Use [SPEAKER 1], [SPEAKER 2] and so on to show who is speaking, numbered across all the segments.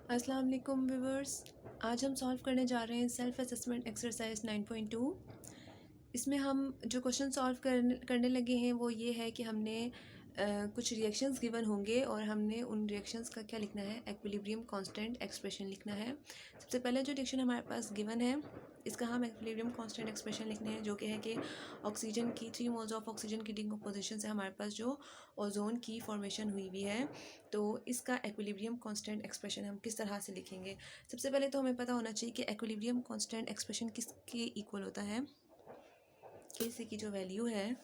[SPEAKER 1] अस्सलाम वालेकुम व्यूवर्स। आज हम सॉल्व करने जा रहे हैं सेल्फ असेसमेंट एक्सरसाइज 9.2। इसमें हम जो क्वेश्चन सॉल्व करने लगे हैं वो ये है कि हमने कुछ रिएक्शंस गिवन होंगे और हमने उन रिएक्शंस का क्या लिखना है, एक्विलिब्रियम कांस्टेंट एक्सप्रेशन लिखना है। सबसे पहले जो रिएक्शन हमारे पास गिवन है इसका हम एक्विलिब्रियम कांस्टेंट एक्सप्रेशन लिखने हैं, जो कि है कि ऑक्सीजन की 3 मोल्स ऑफ ऑक्सीजन की डिकम्पोजिशन से हमारे पास जो ओजोन की फॉर्मेशन हुई हुई है, तो इसका एक्विलिब्रियम कांस्टेंट एक्सप्रेशन हम किस तरह से लिखेंगे। सबसे पहले तो हमें पता होना चाहिए कि एक्विलिब्रियम कांस्टेंट एक्सप्रेशन किसके इक्वल होता है। के सी की जो वैल्यू है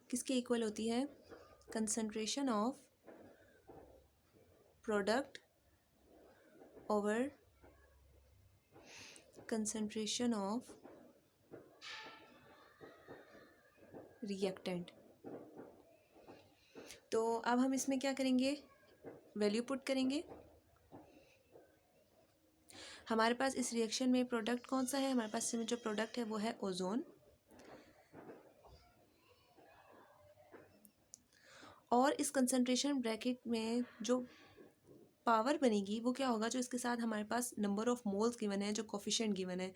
[SPEAKER 1] किसके इक्वल होती है, concentration of product over concentration of reactant. तो अब हम इसमें क्या करेंगे, वैल्यू पुट करेंगे। हमारे पास इस रिएक्शन में प्रोडक्ट कौन सा है, हमारे पास इसमें जो प्रोडक्ट है वो है ओजोन, और इस कंसंट्रेशन ब्रैकेट में जो पावर बनेगी वो क्या होगा, जो इसके साथ हमारे पास नंबर ऑफ मोल्स गिवन है, जो कोफिशिएंट गिवन है।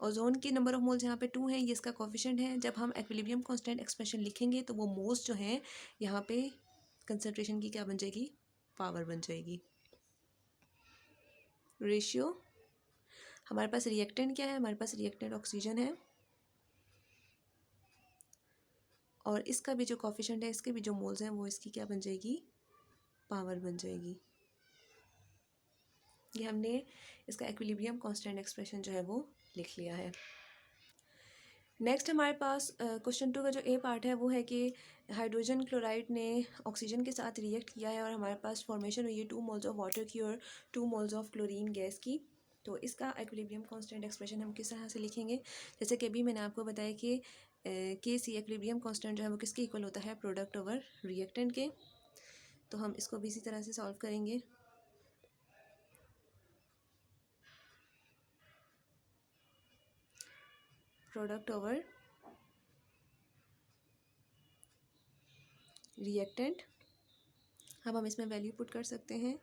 [SPEAKER 1] ओजोन की नंबर ऑफ मोल्स यहाँ पे 2 है, ये इसका कोफिशिएंट है। जब हम एक्विलिब्रियम कांस्टेंट एक्सप्रेशन लिखेंगे तो वो मोल्स जो हैं यहाँ पे कंसंट्रेशन की क्या बन जाएगी, पावर बन जाएगी। रेशियो, हमारे पास रिएक्टेंट क्या है, हमारे पास रिएक्टेंट ऑक्सीजन है, और इसका भी जो कोफिशिएंट है, इसके भी जो मोल्स हैं वो इसकी क्या बन जाएगी, पावर बन जाएगी। ये हमने इसका एक्विलिब्रियम कांस्टेंट एक्सप्रेशन जो है वो लिख लिया है। नेक्स्ट हमारे पास क्वेश्चन 2 का जो ए पार्ट है वो है कि हाइड्रोजन क्लोराइड ने ऑक्सीजन के साथ रिएक्ट किया है और हमारे पास फॉर्मेशन हुई है 2 मोल्स ऑफ वाटर की और 2 मोल्स ऑफ क्लोरीन गैस की। तो इसका एक्विलिब्रियम कांस्टेंट एक्सप्रेशन हम किस तरह से लिखेंगे, जैसे कि अभी मैंने आपको बताया कि के सी एक्विलिब्रियम कांस्टेंट जो है वो किसके इक्वल होता है, प्रोडक्ट ओवर रिएक्टेंट के। तो हम इसको भी इसी तरह से सॉल्व करेंगे। प्रोडक्ट ओवर रिएक्टेंट, अब हम इसमें वैल्यू पुट कर सकते हैं।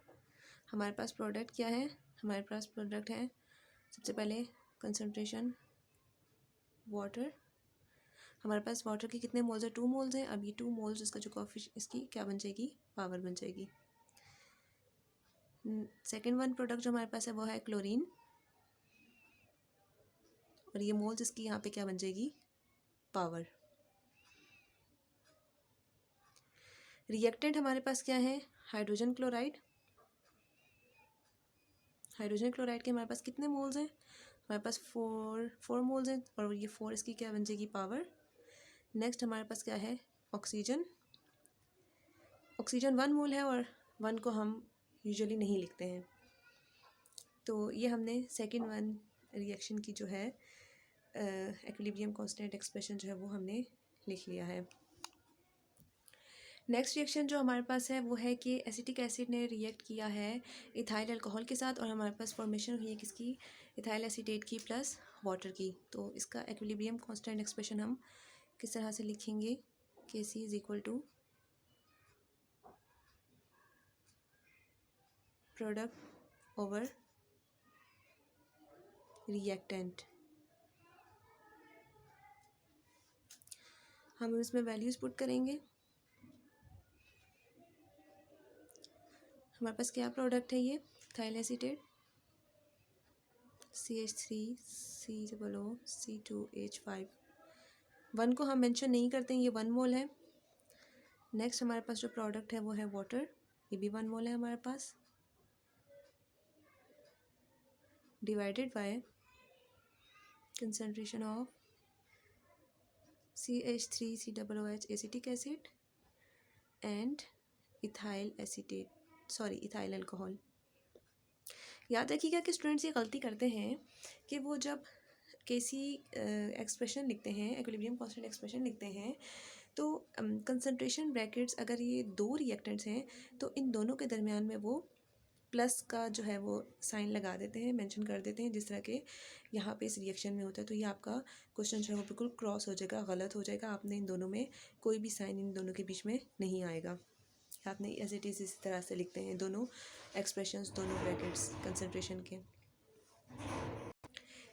[SPEAKER 1] हमारे पास प्रोडक्ट क्या है, हमारे पास प्रोडक्ट है सबसे पहले कंसंट्रेशन वाटर। हमारे पास वाटर के कितने मोल्स है, 2 मोल्स हैं। अब ये 2 मोल्स इसका जो इसकी क्या बन जाएगी, पावर बन जाएगी। सेकेंड वन प्रोडक्ट जो हमारे पास है वो है क्लोरीन, और ये मोल्स इसकी यहाँ पे क्या बन जाएगी, पावर। रिएक्टेंट हमारे पास क्या है, हाइड्रोजन क्लोराइड। हाइड्रोजन क्लोराइड के हमारे पास कितने मोल्स हैं, हमारे पास 4 मोल्स हैं, और ये 4 इसकी क्या बन जाएगी, पावर। नेक्स्ट हमारे पास क्या है, ऑक्सीजन। ऑक्सीजन 1 मोल है और 1 को हम यूजुअली नहीं लिखते हैं, तो ये हमने सेकेंड वन रिएक्शन की जो है एक्विलिब्रियम कांस्टेंट एक्सप्रेशन जो है वो हमने लिख लिया है। नेक्स्ट रिएक्शन जो हमारे पास है वो है कि एसिटिक एसिड ने रिएक्ट किया है इथाइल अल्कोहल के साथ, और हमारे पास फॉर्मेशन हुई है किसकी, इथाइल एसीटेट की प्लस वाटर की। तो इसका एक्विलिब्रियम कांस्टेंट एक्सप्रेशन हम किस तरह से लिखेंगे, K C is equal to product over reactant. हम इसमें वैल्यूज़ पुट करेंगे। हमारे पास क्या प्रोडक्ट है, ये इथाइल एसीटेट CH3COO C2H5। 1 को हम मेंशन नहीं करते हैं, ये 1 मोल है। नेक्स्ट हमारे पास जो प्रोडक्ट है वो है वाटर, ये भी 1 मोल है हमारे पास, divided by concentration of CH3COOH acetic acid and ethyl acetate, ethyl alcohol. याद रखिएगा कि स्टूडेंट्स ये गलती करते हैं कि वो जब केसी एक्सप्रेशन लिखते हैं, एक्विलिब्रियम कांस्टेंट एक्सप्रेशन लिखते हैं, तो कंसंट्रेशन ब्रैकेट्स अगर ये 2 रिएक्टेंट्स हैं तो इन दोनों के दरमियान में वो प्लस का जो है वो साइन लगा देते हैं, मेंशन कर देते हैं, जिस तरह के यहाँ पे इस रिएक्शन में होता है। तो ये आपका क्वेश्चन जो है वो बिल्कुल क्रॉस हो जाएगा, गलत हो जाएगा। आपने इन दोनों में कोई भी साइन इन दोनों के बीच में नहीं आएगा। आपने एज इट इज़ इसी तरह से लिखते हैं दोनों एक्सप्रेशंस, दोनों ब्रैकेट्स कंसनट्रेशन के।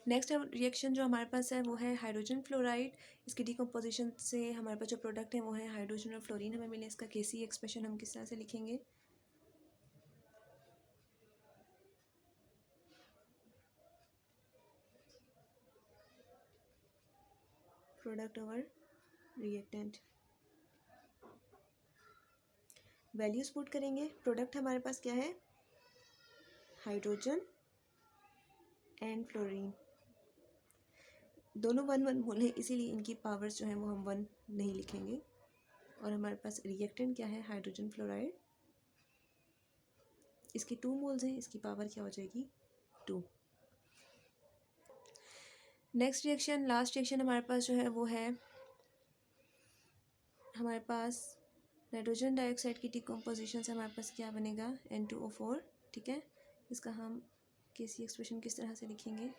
[SPEAKER 1] नेक्स्ट रिएक्शन जो हमारे पास है वो है हाइड्रोजन फ्लोराइड। इसकी डिकम्पोजिशन से हमारे पास जो प्रोडक्ट है वो है हाइड्रोजन और फ्लोरीन हमें मिले। इसका केसी एक्सप्रेशन हम किस तरह से लिखेंगे? Product over reactant. Values put करेंगे। प्रोडक्ट हमारे पास क्या है? Hydrogen and fluorine. दोनों 1 1 मोल है, इसीलिए इनकी पावर्स जो हैं वो हम 1 नहीं लिखेंगे। और हमारे पास रिएक्टेंट क्या है? Hydrogen fluoride. इसके 2 मोल्स हैं, इसकी पावर क्या हो जाएगी? 2। नेक्स्ट रिएक्शन, लास्ट रिएक्शन हमारे पास जो है वो है हमारे पास नाइट्रोजन डाइऑक्साइड की डिकम्पोजिशन से हमारे पास क्या बनेगा? N2O4। ठीक है, इसका हम केसी एक्सप्रेशन किस तरह से लिखेंगे?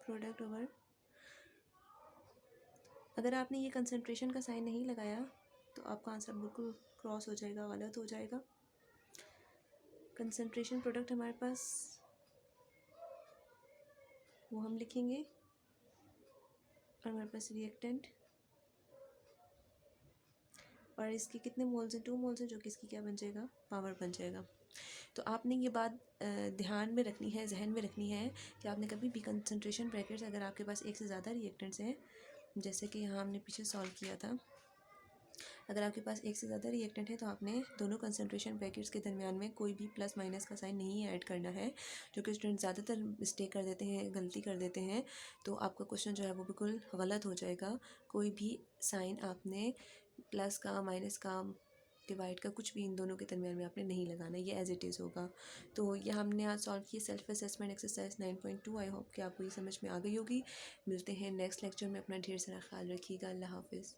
[SPEAKER 1] Product over. अगर आपने ये कंसंट्रेशन का साइन नहीं लगाया तो आपका आंसर बिल्कुल क्रॉस हो जाएगा, गलत हो जाएगा। कंसंट्रेशन प्रोडक्ट हमारे पास वो हम लिखेंगे और हमारे पास रिएक्टेंट, और इसके कितने मोल्स हैं? 2 मोल्स हैं, जो कि इसकी क्या बन जाएगा? पावर बन जाएगा। तो आपने ये बात ध्यान में रखनी है, जहन में रखनी है कि आपने कभी भी कंसंट्रेशन ब्रैकेट्स, अगर आपके पास एक से ज़्यादा रिएक्टेंट्स हैं, जैसे कि यहाँ हमने पीछे सॉल्व किया था, अगर आपके पास एक से ज़्यादा रिएक्टेंट है तो आपने दोनों कंसंट्रेशन ब्रैकेट्स के दरमियान में कोई भी प्लस माइनस का साइन नहीं ऐड करना है, जो कि स्टूडेंट ज़्यादातर मिस्टेक कर देते हैं, गलती कर देते हैं। तो आपका क्वेश्चन जो है वो बिल्कुल गलत हो जाएगा। कोई भी साइन आपने प्लस का, माइनस का, डिवाइड का, कुछ भी इन दोनों के दरमियान में आपने नहीं लगाना, ये एज इट इज़ होगा। तो ये हमने आज सॉल्व की self assessment exercise 9.2। I hope कि आपको ये समझ में आ गई होगी। मिलते हैं नेक्स्ट लेक्चर में। अपना ढेर सारा ख्याल रखिएगा। अल्लाह हाफिज़।